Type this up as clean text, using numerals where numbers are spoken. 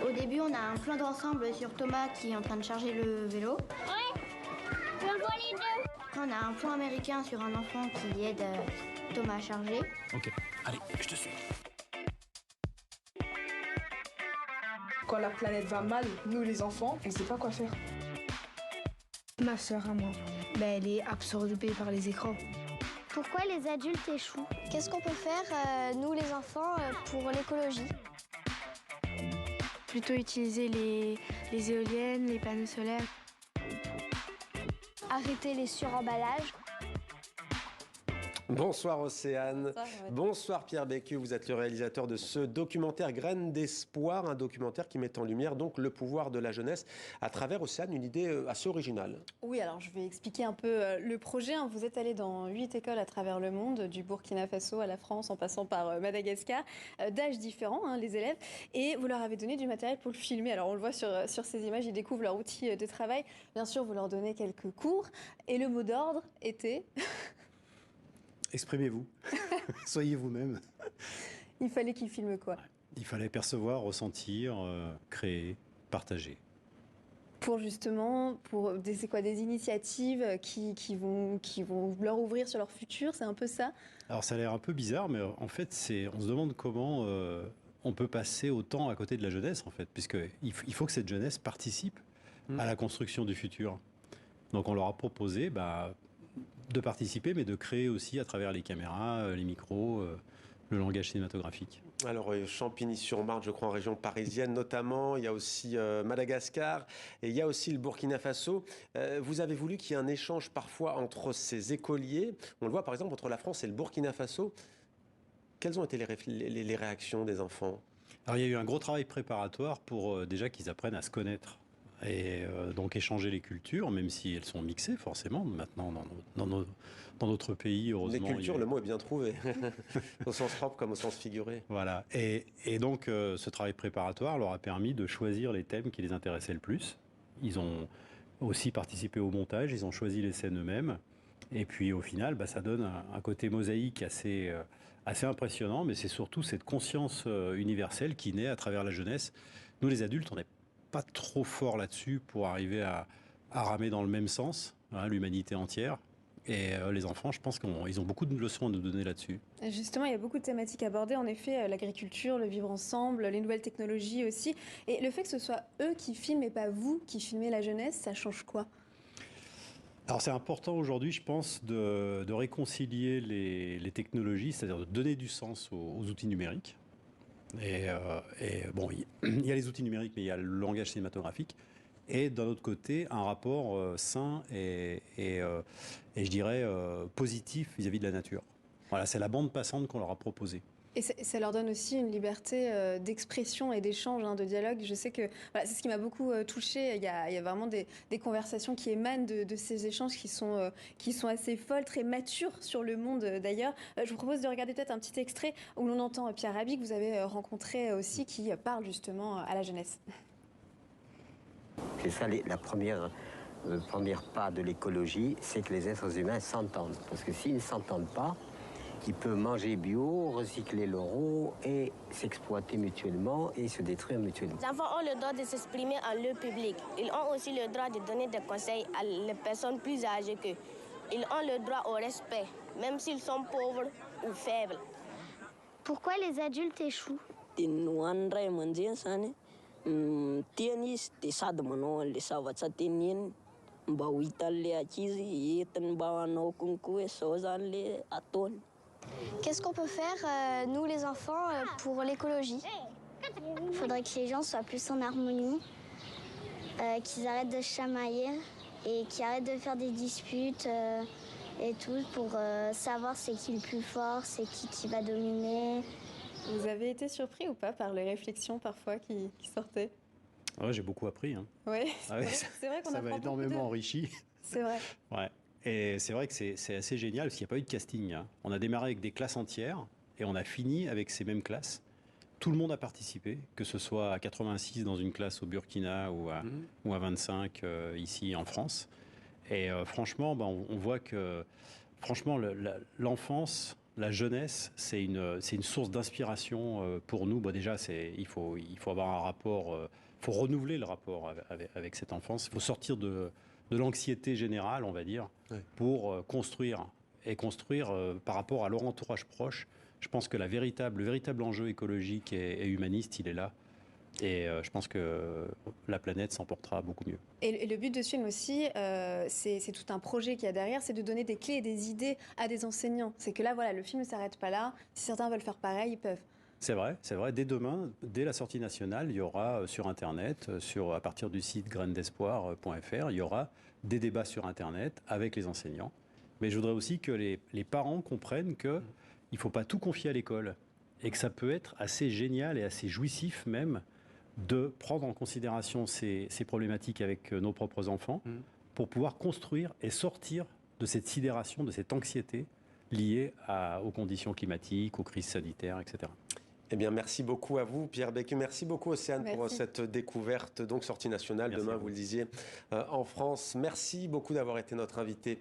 Au début, on a un plan d'ensemble sur Thomas qui est en train de charger le vélo. Ouais, je vois les deux. Après, on a un plan américain sur un enfant qui aide Thomas à charger. Ok, allez, je te suis. Quand la planète va mal, nous les enfants, on ne sait pas quoi faire. Ma sœur à moi, elle est absorbée par les écrans. Pourquoi les adultes échouent? Qu'est-ce qu'on peut faire, nous les enfants, pour l'écologie? Plutôt utiliser les éoliennes, les panneaux solaires. Arrêter les suremballages. Bonsoir Océane. Bonsoir Pierre Bécu, vous êtes le réalisateur de ce documentaire Graines d'espoir, un documentaire qui met en lumière donc le pouvoir de la jeunesse à travers, Océane, une idée assez originale. Oui, alors je vais expliquer un peu le projet. Vous êtes allé dans 8 écoles à travers le monde, du Burkina Faso à la France en passant par Madagascar, d'âges différents, les élèves, et vous leur avez donné du matériel pour le filmer. Alors on le voit sur ces images, ils découvrent leur outil de travail. Bien sûr, vous leur donnez quelques cours et le mot d'ordre était... Exprimez-vous, soyez vous-même. Il fallait qu'ils filment quoi? Il fallait percevoir, ressentir, créer, partager. Pour justement, c'est quoi, des initiatives qui vont leur ouvrir sur leur futur, c'est un peu ça? Alors ça a l'air un peu bizarre, mais en fait, on se demande comment on peut passer autant à côté de la jeunesse, en fait, puisqu'il faut que cette jeunesse participe à la construction du futur. Donc on leur a proposé de participer, mais de créer aussi à travers les caméras, les micros, le langage cinématographique. Alors Champigny-sur-Marne, je crois, en région parisienne notamment, il y a aussi Madagascar et il y a aussi le Burkina Faso. Vous avez voulu qu'il y ait un échange parfois entre ces écoliers. On le voit par exemple entre la France et le Burkina Faso. Quelles ont été les réactions des enfants? Alors il y a eu un gros travail préparatoire pour déjà qu'ils apprennent à se connaître. Et donc échanger les cultures, même si elles sont mixées forcément maintenant dans notre pays, heureusement. Les cultures, le mot est bien trouvé, au sens propre comme au sens figuré. Voilà, et donc ce travail préparatoire leur a permis de choisir les thèmes qui les intéressaient le plus. Ils ont aussi participé au montage, ils ont choisi les scènes eux-mêmes, et puis au final, ça donne un côté mosaïque assez impressionnant, mais c'est surtout cette conscience universelle qui naît à travers la jeunesse. Nous les adultes, on est pas trop fort là-dessus pour arriver à ramer dans le même sens, l'humanité entière. Et les enfants, je pense qu'ils ont beaucoup de leçons à nous donner là-dessus. Justement, il y a beaucoup de thématiques abordées. En effet, l'agriculture, le vivre ensemble, les nouvelles technologies aussi. Et le fait que ce soit eux qui filment et pas vous qui filmez la jeunesse, ça change quoi? Alors c'est important aujourd'hui, je pense, de réconcilier les technologies, c'est-à-dire de donner du sens aux outils numériques. Et bon, il y a les outils numériques, mais il y a le langage cinématographique. Et d'un autre côté, un rapport sain et je dirais positif vis-à-vis de la nature. Voilà, c'est la bande passante qu'on leur a proposée. Et ça leur donne aussi une liberté d'expression et d'échange, de dialogue. Je sais que c'est ce qui m'a beaucoup touchée. Il y a vraiment des conversations qui émanent de ces échanges qui sont assez folles, très matures sur le monde d'ailleurs. Je vous propose de regarder peut-être un petit extrait où l'on entend Pierre Rabhi, que vous avez rencontré aussi, qui parle justement à la jeunesse. C'est ça la première pas de l'écologie, c'est que les êtres humains s'entendent. Parce que s'ils ne s'entendent pas, ils peuvent manger bio, recycler leur eau et s'exploiter mutuellement et se détruire mutuellement. Les enfants ont le droit de s'exprimer en lieu public. Ils ont aussi le droit de donner des conseils à les personnes plus âgées qu'eux. Ils ont le droit au respect, même s'ils sont pauvres ou faibles. Pourquoi les adultes échouent? Qu'est-ce qu'on peut faire, nous les enfants, pour l'écologie? Il faudrait que les gens soient plus en harmonie, qu'ils arrêtent de se chamailler et qu'ils arrêtent de faire des disputes et tout pour savoir c'est qui le plus fort, c'est qui va dominer. Vous avez été surpris ou pas par les réflexions parfois qui sortaient? Ouais, j'ai beaucoup appris. Ouais, ouais, c'est vrai qu'on ça m'a énormément enrichi. C'est vrai. Ouais. Et c'est vrai que c'est assez génial parce qu'il n'y a pas eu de casting. On a démarré avec des classes entières et on a fini avec ces mêmes classes. Tout le monde a participé, que ce soit à 86 dans une classe au Burkina ou à 25 ici en France. Et franchement, on voit que l'enfance, la jeunesse, c'est une source d'inspiration pour nous. Bon, déjà, il faut avoir un rapport, faut renouveler le rapport avec cette enfance. Il faut sortir de l'anxiété générale, on va dire, pour construire par rapport à leur entourage proche. Je pense que le véritable enjeu écologique et humaniste, il est là. Et je pense que la planète s'en portera beaucoup mieux. Et le but de ce film aussi, c'est tout un projet qu'il y a derrière, c'est de donner des clés et des idées à des enseignants. C'est que là, voilà, le film ne s'arrête pas là. Si certains veulent faire pareil, ils peuvent. C'est vrai. Dès demain, dès la sortie nationale, il y aura sur Internet, à partir du site grainedespoir.fr, il y aura des débats sur Internet avec les enseignants. Mais je voudrais aussi que les parents comprennent qu'il ne faut pas tout confier à l'école et que ça peut être assez génial et assez jouissif même de prendre en considération ces problématiques avec nos propres enfants pour pouvoir construire et sortir de cette sidération, de cette anxiété liée aux conditions climatiques, aux crises sanitaires, etc. Eh bien, merci beaucoup à vous, Pierre Bécu. Merci beaucoup, Océane, pour cette découverte, donc sortie nationale. Demain, vous le disiez, en France. Merci beaucoup d'avoir été notre invité.